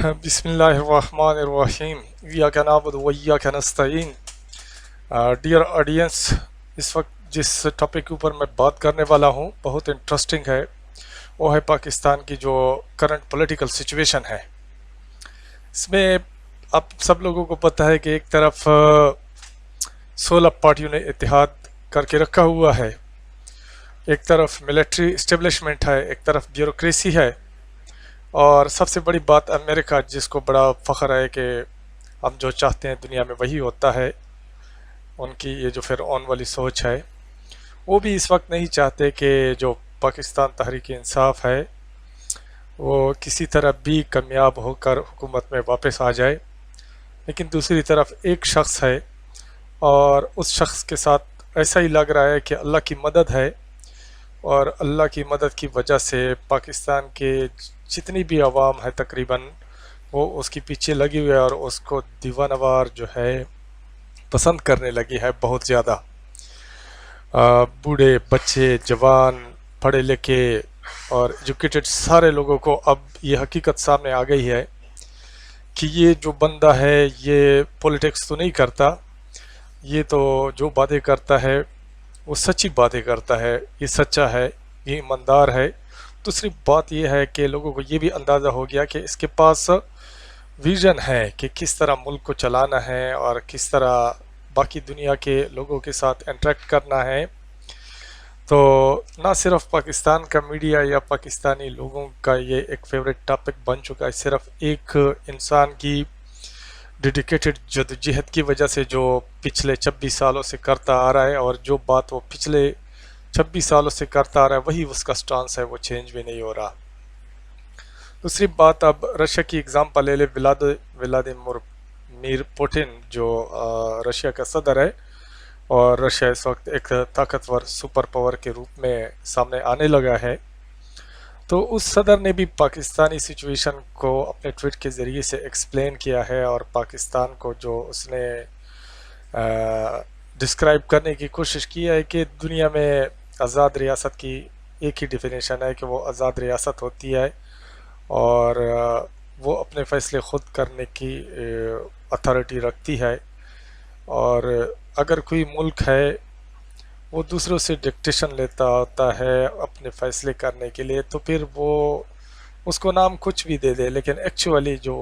بسم اللہ الرحمن الرحیم ایاک نعبد و ایاک نستعین۔ ڈیئر آڈینس، اس وقت جس ٹاپک کے اوپر میں بات کرنے والا ہوں بہت انٹرسٹنگ ہے، وہ ہے پاکستان کی جو کرنٹ پولیٹیکل سچویشن ہے۔ اس میں آپ سب لوگوں کو پتہ ہے کہ ایک طرف 16 پارٹیوں نے اتحاد کر کے رکھا ہوا ہے، ایک طرف ملٹری اسٹیبلشمنٹ ہے، ایک طرف بیوروکریسی ہے، اور سب سے بڑی بات امریکہ، جس کو بڑا فخر ہے کہ ہم جو چاہتے ہیں دنیا میں وہی ہوتا ہے۔ ان کی یہ جو فرعون والی سوچ ہے، وہ بھی اس وقت نہیں چاہتے کہ جو پاکستان تحریک انصاف ہے وہ کسی طرح بھی کامیاب ہو کر حکومت میں واپس آ جائے۔ لیکن دوسری طرف ایک شخص ہے، اور اس شخص کے ساتھ ایسا ہی لگ رہا ہے کہ اللہ کی مدد ہے، اور اللہ کی مدد کی وجہ سے پاکستان کے جتنی بھی عوام ہے تقریباً وہ اس کے پیچھے لگی ہوئی ہے، اور اس کو دیوانوار جو ہے پسند کرنے لگی ہے بہت زیادہ۔ بوڑھے، بچے، جوان، پڑھے لکھے اور ایجوکیٹڈ سارے لوگوں کو اب یہ حقیقت سامنے آ گئی ہے کہ یہ جو بندہ ہے یہ پولیٹکس تو نہیں کرتا، یہ تو جو باتیں کرتا ہے وہ سچی باتیں کرتا ہے، یہ سچا ہے، یہ ایماندار ہے۔ دوسری بات یہ ہے کہ لوگوں کو یہ بھی اندازہ ہو گیا کہ اس کے پاس ویژن ہے کہ کس طرح ملک کو چلانا ہے اور کس طرح باقی دنیا کے لوگوں کے ساتھ انٹریکٹ کرنا ہے۔ تو نہ صرف پاکستان کا میڈیا یا پاکستانی لوگوں کا یہ ایک فیوریٹ ٹاپک بن چکا ہے، صرف ایک انسان کی ڈیڈیکیٹڈ جدوجہد کی وجہ سے جو پچھلے 26 سالوں سے کرتا آ رہا ہے، اور جو بات وہ پچھلے 26 سالوں سے کرتا آ رہا ہے وہی اس کا سٹانس ہے، وہ چینج بھی نہیں ہو رہا۔ دوسری بات، اب رشیا کی اگزامپل لے لے، ولادیمیر پوٹن جو رشیا کا صدر ہے، اور رشیا اس وقت ایک طاقتور سپر پاور کے روپ میں سامنے آنے لگا ہے، تو اس صدر نے بھی پاکستانی سچویشن کو اپنے ٹویٹ کے ذریعے سے ایکسپلین کیا ہے، اور پاکستان کو جو اس نے ڈسکرائب کرنے کی کوشش کی ہے کہ دنیا میں آزاد ریاست کی ایک ہی ڈیفینیشن ہے کہ وہ آزاد ریاست ہوتی ہے، اور وہ اپنے فیصلے خود کرنے کی اتھارٹی رکھتی ہے، اور اگر کوئی ملک ہے وہ دوسروں سے ڈکٹیشن لیتا ہوتا ہے اپنے فیصلے کرنے کے لیے، تو پھر وہ اس کو نام کچھ بھی دے دے، لیکن ایکچولی جو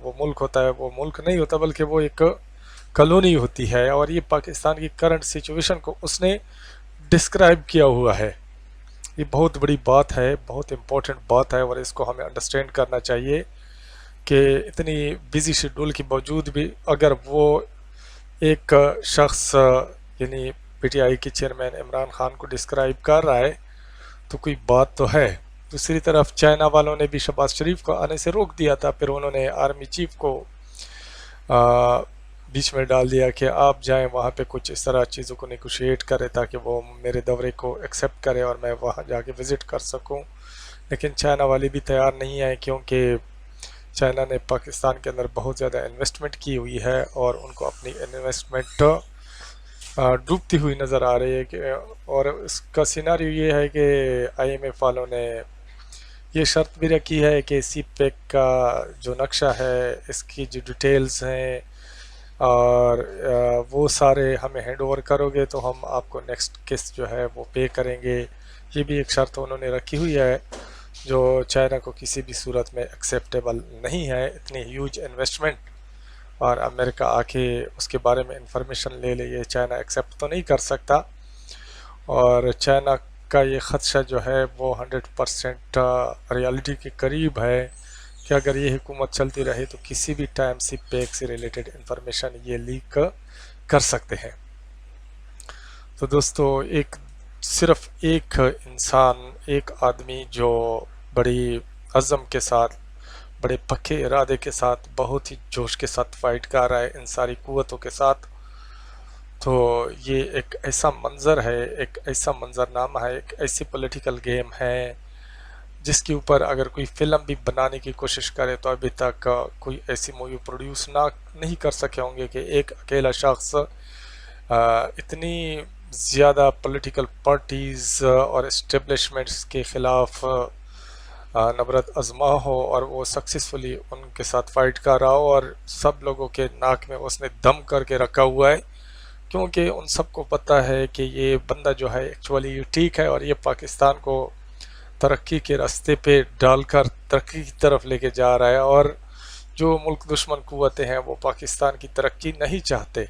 وہ ملک ہوتا ہے وہ ملک نہیں ہوتا، بلکہ وہ ایک کالونی ہوتی ہے، اور یہ پاکستان کی کرنٹ سچویشن کو اس نے ڈسکرائب کیا ہوا ہے۔ یہ بہت بڑی بات ہے، بہت امپورٹنٹ بات ہے، اور اس کو ہمیں انڈرسٹینڈ کرنا چاہیے کہ اتنی بزی شیڈول کے باوجود بھی اگر وہ ایک شخص یعنی پی ٹی آئی کے چیئرمین عمران خان کو ڈسکرائب کر رہا ہے تو کوئی بات تو ہے۔ دوسری طرف چائنا والوں نے بھی شہباز شریف کو آنے سے روک دیا تھا، پھر انہوں نے آرمی چیف کو بیچ میں ڈال دیا کہ آپ جائیں وہاں پہ کچھ اس طرح چیزوں کو نیگوشیٹ کرے تاکہ وہ میرے دورے کو ایکسیپٹ کرے اور میں وہاں جا کے وزٹ کر سکوں، لیکن چائنا والے بھی تیار نہیں ہیں، کیونکہ چائنا نے پاکستان کے اندر بہت زیادہ انویسٹمنٹ کی ہوئی ہے، اور ان کو اپنی انویسٹمنٹ ڈوبتی ہوئی نظر آ رہی ہے اور اس کا سیناریو یہ ہے کہ آئی ایم ایف والوں نے یہ شرط بھی رکھی ہے کہ سی پیک کا جو نقشہ ہے، اس کی جو ڈیٹیلز ہیں، اور وہ سارے ہمیں ہینڈ اوور کرو گے تو ہم آپ کو نیکسٹ قسط جو ہے وہ پے کریں گے۔ یہ بھی ایک شرط انہوں نے رکھی ہوئی ہے جو چائنا کو کسی بھی صورت میں ایکسیپٹیبل نہیں ہے۔ اتنی ہیوج انویسٹمنٹ اور امریکہ آ کے اس کے بارے میں انفارمیشن لے لے، یہ چائنا ایکسیپٹ تو نہیں کر سکتا، اور چائنا کا یہ خدشہ جو ہے وہ 100% ریالٹی کے قریب ہے کہ اگر یہ حکومت چلتی رہی تو کسی بھی ٹائم سی پیک سے ریلیٹڈ انفارمیشن یہ لیک کر سکتے ہیں۔ تو دوستو، صرف ایک انسان، ایک آدمی جو بڑی عزم کے ساتھ، بڑے پکے ارادے کے ساتھ، بہت ہی جوش کے ساتھ فائٹ کر رہا ہے ان ساری قوتوں کے ساتھ، تو یہ ایک ایسا منظر ہے، ایک ایسا منظرنامہ ہے، ایک ایسی پولیٹیکل گیم ہے جس کے اوپر اگر کوئی فلم بھی بنانے کی کوشش کرے تو ابھی تک کوئی ایسی مووی پروڈیوس نہیں کر سکے ہوں گے کہ ایک اکیلا شخص اتنی زیادہ پولیٹیکل پارٹیز اور اسٹیبلشمنٹس کے خلاف نبرت آزما ہو اور وہ سکسیسفلی ان کے ساتھ فائٹ کر رہا ہو اور سب لوگوں کے ناک میں اس نے دم کر کے رکھا ہوا ہے، کیونکہ ان سب کو پتہ ہے کہ یہ بندہ جو ہے ایکچولی ٹھیک ہے اور یہ پاکستان کو ترقی کے راستے پہ ڈال کر ترقی کی طرف لے کے جا رہا ہے، اور جو ملک دشمن قوتیں ہیں وہ پاکستان کی ترقی نہیں چاہتے۔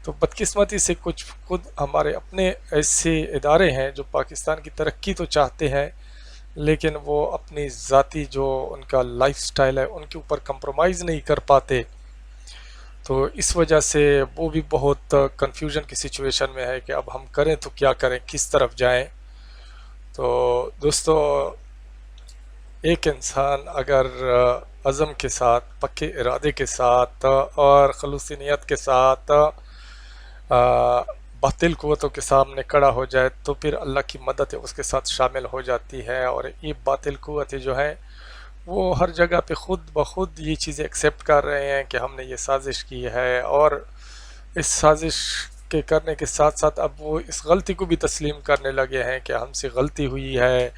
تو بدقسمتی سے کچھ خود ہمارے اپنے ایسے ادارے ہیں جو پاکستان کی ترقی تو چاہتے ہیں، لیکن وہ اپنی ذاتی جو ان کا لائف سٹائل ہے ان کے اوپر کمپرومائز نہیں کر پاتے، تو اس وجہ سے وہ بھی بہت کنفیوژن کی سچویشن میں ہے کہ اب ہم کریں تو کیا کریں، کس طرف جائیں۔ تو دوستو، ایک انسان اگر عزم کے ساتھ، پکے ارادے کے ساتھ اور خلوص نیت کے ساتھ باطل قوتوں کے سامنے کھڑا ہو جائے تو پھر اللہ کی مدد اس کے ساتھ شامل ہو جاتی ہے، اور یہ باطل قوتیں جو ہیں وہ ہر جگہ پہ خود بخود یہ چیزیں ایکسیپٹ کر رہے ہیں کہ ہم نے یہ سازش کی ہے، اور اس سازش کے کرنے کے ساتھ ساتھ اب وہ اس غلطی کو بھی تسلیم کرنے لگے ہیں کہ ہم سے غلطی ہوئی ہے،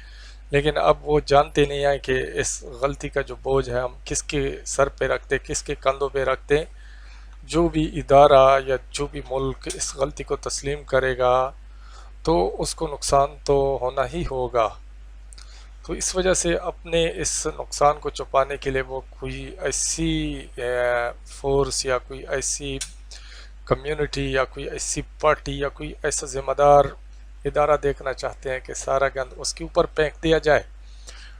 لیکن اب وہ جانتے نہیں ہیں کہ اس غلطی کا جو بوجھ ہے ہم کس کے سر پہ رکھتے، کس کے کندھوں پہ رکھتے۔ جو بھی ادارہ یا جو بھی ملک اس غلطی کو تسلیم کرے گا تو اس کو نقصان تو ہونا ہی ہوگا۔ تو اس وجہ سے اپنے اس نقصان کو چھپانے کے لیے وہ کوئی ایسی فورس یا کوئی ایسی کمیونٹی یا کوئی ایسی پارٹی یا کوئی ایسا ذمہ دار ادارہ دیکھنا چاہتے ہیں کہ سارا گند اس کے اوپر پھینک دیا جائے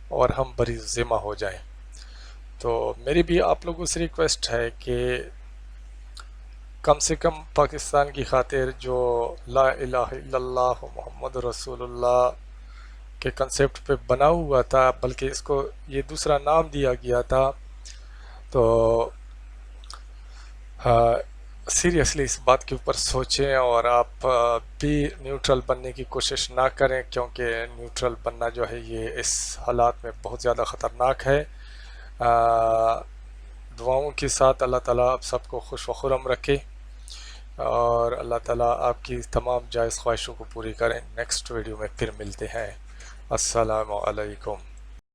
اور ہم بری ذمہ ہو جائیں۔ تو میری بھی آپ لوگوں سے ریکویسٹ ہے کہ کم سے کم پاکستان کی خاطر جو لا الہ الا اللہ محمد رسول اللہ کے کنسیپٹ پہ بنا ہوا تھا، بلکہ اس کو یہ دوسرا نام دیا گیا تھا، تو سیریسلی اس بات کے اوپر سوچیں اور آپ بھی نیوٹرل بننے کی کوشش نہ کریں، کیونکہ نیوٹرل بننا جو ہے یہ اس حالات میں بہت زیادہ خطرناک ہے۔ دعاؤں کے ساتھ اللہ تعالیٰ آپ سب کو خوش و خرم رکھے اور اللہ تعالیٰ آپ کی تمام جائز خواہشوں کو پوری کریں۔ نیکسٹ ویڈیو میں پھر ملتے ہیں۔ السلام علیکم۔